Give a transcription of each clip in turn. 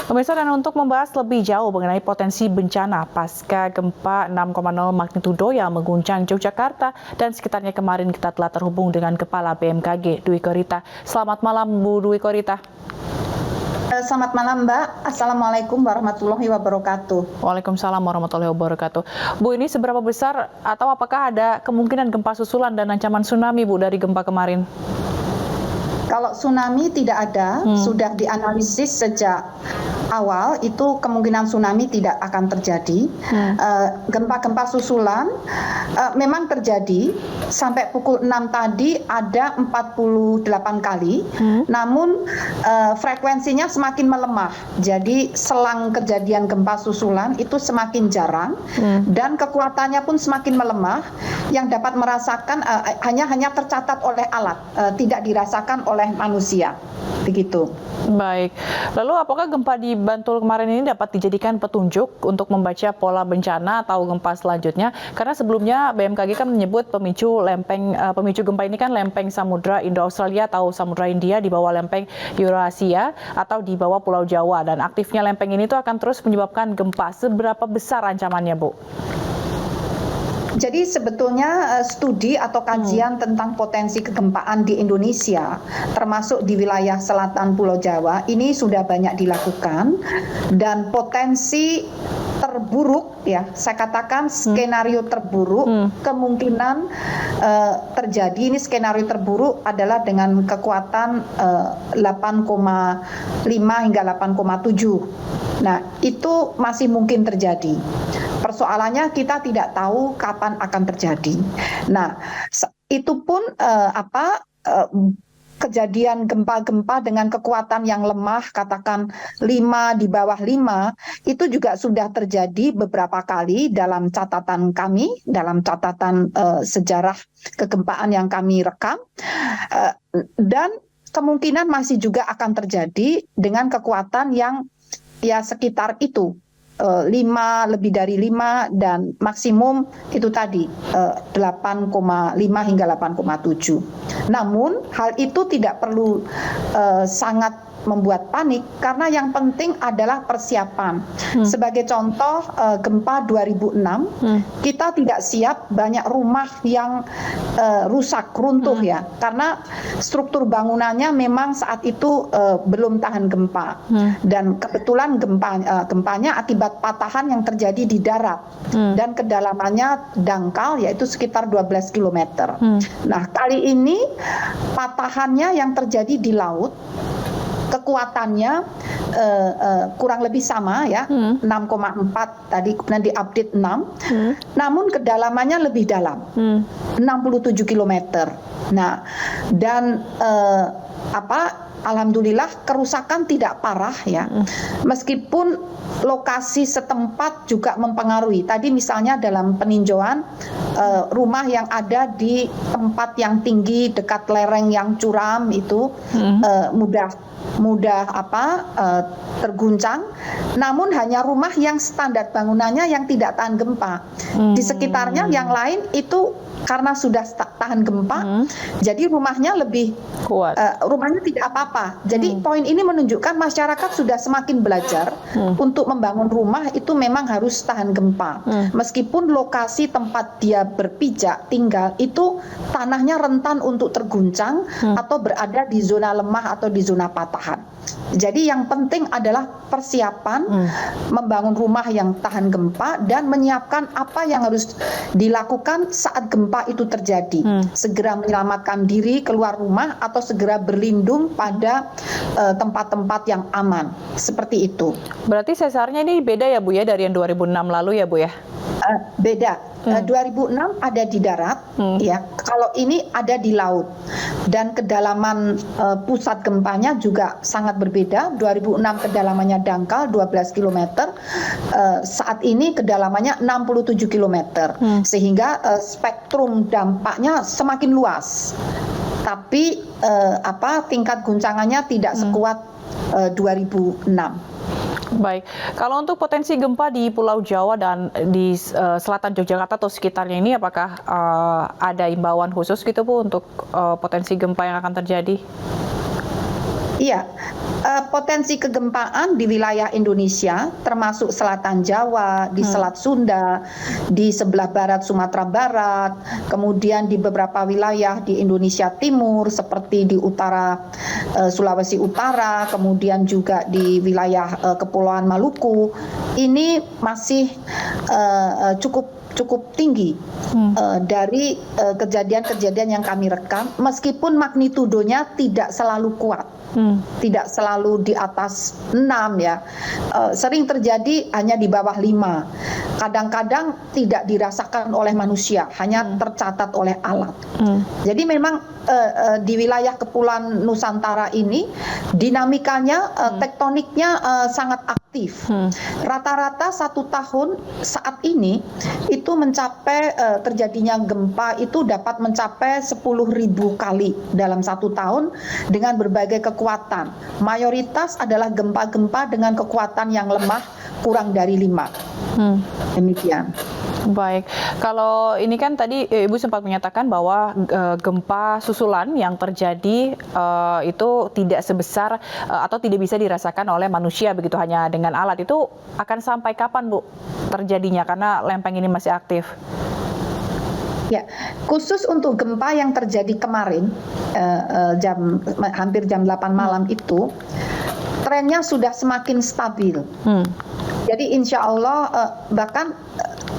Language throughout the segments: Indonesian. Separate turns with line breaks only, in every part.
Pemirsa, dan untuk membahas lebih jauh mengenai potensi bencana pasca gempa 6,0 magnitudo yang mengguncang Yogyakarta dan sekitarnya kemarin, kita telah terhubung dengan Kepala BMKG, Dwi Korita. Selamat malam, Bu Dwi Korita.
Selamat malam, Mbak. Assalamualaikum warahmatullahi wabarakatuh.
Waalaikumsalam warahmatullahi wabarakatuh. Bu, ini seberapa besar atau apakah ada kemungkinan gempa susulan dan ancaman tsunami, Bu, dari gempa kemarin?
Kalau tsunami tidak ada, sudah dianalisis sejak awal, itu kemungkinan tsunami tidak akan terjadi. Gempa-gempa susulan memang terjadi, sampai pukul 6 tadi ada 48 kali, namun frekuensinya semakin melemah. Jadi selang kejadian gempa susulan itu semakin jarang, dan kekuatannya pun semakin melemah. Yang dapat merasakan hanya tercatat oleh alat, tidak dirasakan oleh manusia, begitu.
Baik, lalu apakah gempa di Bantul kemarin ini dapat dijadikan petunjuk untuk membaca pola bencana atau gempa selanjutnya? Karena sebelumnya BMKG kan menyebut pemicu gempa ini kan lempeng Samudra Indo-Australia atau Samudra India di bawah lempeng Eurasia atau di bawah Pulau Jawa, dan aktifnya lempeng ini tuh akan terus menyebabkan gempa. Seberapa besar ancamannya, Bu?
Jadi sebetulnya studi atau kajian tentang potensi kegempaan di Indonesia, termasuk di wilayah selatan Pulau Jawa, ini sudah banyak dilakukan, dan potensi terburuk, ya, saya katakan skenario terburuk, kemungkinan terjadi, ini skenario terburuk adalah dengan kekuatan 8,5 hingga 8,7. Nah, itu masih mungkin terjadi. Persoalannya kita tidak tahu kapan akan terjadi. Nah, itu pun kejadian gempa-gempa dengan kekuatan yang lemah, katakan 5 di bawah 5, itu juga sudah terjadi beberapa kali dalam catatan kami, dalam catatan sejarah kegempaan yang kami rekam, dan kemungkinan masih juga akan terjadi dengan kekuatan yang ya sekitar itu. 5, lebih dari 5, dan maksimum itu tadi 8,5 hingga 8,7. Namun hal itu tidak perlu sangat membuat panik, karena yang penting adalah persiapan. Sebagai contoh, gempa 2006, kita tidak siap, banyak rumah yang rusak, runtuh, ya, karena struktur bangunannya memang saat itu belum tahan gempa, dan kebetulan gempanya akibat patahan yang terjadi di darat, dan kedalamannya dangkal, yaitu sekitar 12 km. Nah, kali ini patahannya yang terjadi di laut, kekuatannya kurang lebih sama, ya, 6,4 tadi, kemudian diupdate 6, namun kedalamannya lebih dalam, 67 km. Nah, dan alhamdulillah kerusakan tidak parah, ya, meskipun lokasi setempat juga mempengaruhi. Tadi misalnya dalam peninjauan, rumah yang ada di tempat yang tinggi dekat lereng yang curam itu mudah terguncang, namun hanya rumah yang standar bangunannya yang tidak tahan gempa. Di sekitarnya yang lain itu karena sudah tahan gempa, jadi rumahnya lebih kuat, rumahnya tidak apa-apa. Jadi poin ini menunjukkan masyarakat sudah semakin belajar untuk membangun rumah itu memang harus tahan gempa. Meskipun lokasi tempat dia berpijak tinggal itu tanahnya rentan untuk terguncang atau berada di zona lemah atau di zona patahan. Jadi yang penting adalah persiapan membangun rumah yang tahan gempa dan menyiapkan apa yang harus dilakukan saat gempa itu terjadi. Segera menyelamatkan diri keluar rumah atau segera berlindung pada tempat-tempat yang aman. Seperti itu.
Berarti sesarnya ini beda, ya, Bu, ya, dari yang 2006 lalu, ya, Bu, ya?
Beda. 2006 ada di darat, ya. Kalau ini ada di laut, dan kedalaman pusat gempanya juga sangat berbeda. 2006 kedalamannya dangkal 12 km, saat ini kedalamannya 67 km, sehingga spektrum dampaknya semakin luas. Tapi tingkat guncangannya tidak sekuat 2006.
Baik, kalau untuk potensi gempa di Pulau Jawa dan di selatan Yogyakarta atau sekitarnya ini, apakah ada imbauan khusus gitu, Bu, untuk potensi gempa yang akan terjadi?
Iya, potensi kegempaan di wilayah Indonesia, termasuk selatan Jawa, di Selat Sunda, di sebelah barat Sumatera Barat, kemudian di beberapa wilayah di Indonesia Timur, seperti di utara Sulawesi Utara, kemudian juga di wilayah Kepulauan Maluku, ini masih cukup tinggi dari kejadian-kejadian yang kami rekam, meskipun magnitudonya tidak selalu kuat. Tidak selalu di atas 6 ya, sering terjadi hanya di bawah 5. Kadang-kadang tidak dirasakan oleh manusia, hanya tercatat oleh alat. Jadi memang di wilayah Kepulauan Nusantara ini dinamikanya, tektoniknya sangat aktif. Rata-rata 1 tahun saat ini itu mencapai terjadinya gempa itu dapat mencapai 10.000 kali dalam 1 tahun dengan berbagai kekuatan. Mayoritas adalah gempa-gempa dengan kekuatan yang lemah kurang dari 5. Demikian.
Baik, kalau ini kan tadi Ibu sempat menyatakan bahwa gempa susulan yang terjadi itu tidak sebesar atau tidak bisa dirasakan oleh manusia begitu hanya dengan alat. Itu akan sampai kapan Bu terjadinya karena lempeng ini masih aktif?
Ya, khusus untuk gempa yang terjadi kemarin hampir jam 8 malam itu, trennya sudah semakin stabil. Jadi insya Allah bahkan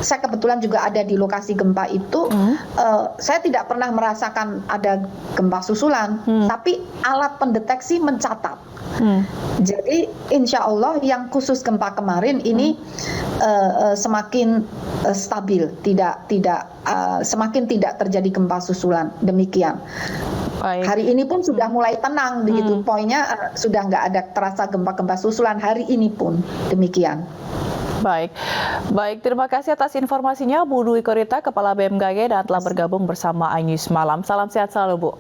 saya kebetulan juga ada di lokasi gempa itu, saya tidak pernah merasakan ada gempa susulan, tapi alat pendeteksi mencatat. Jadi insya Allah yang khusus gempa kemarin ini semakin stabil, semakin tidak terjadi gempa susulan. Demikian.
Baik.
Hari ini pun sudah mulai tenang, begitu poinnya sudah nggak ada terasa gempa-gempa susulan hari ini pun demikian.
Baik, terima kasih atas informasinya Bu Dwi Korita, Kepala BMKG dan telah bergabung bersama iNews Malam. Salam sehat selalu Bu.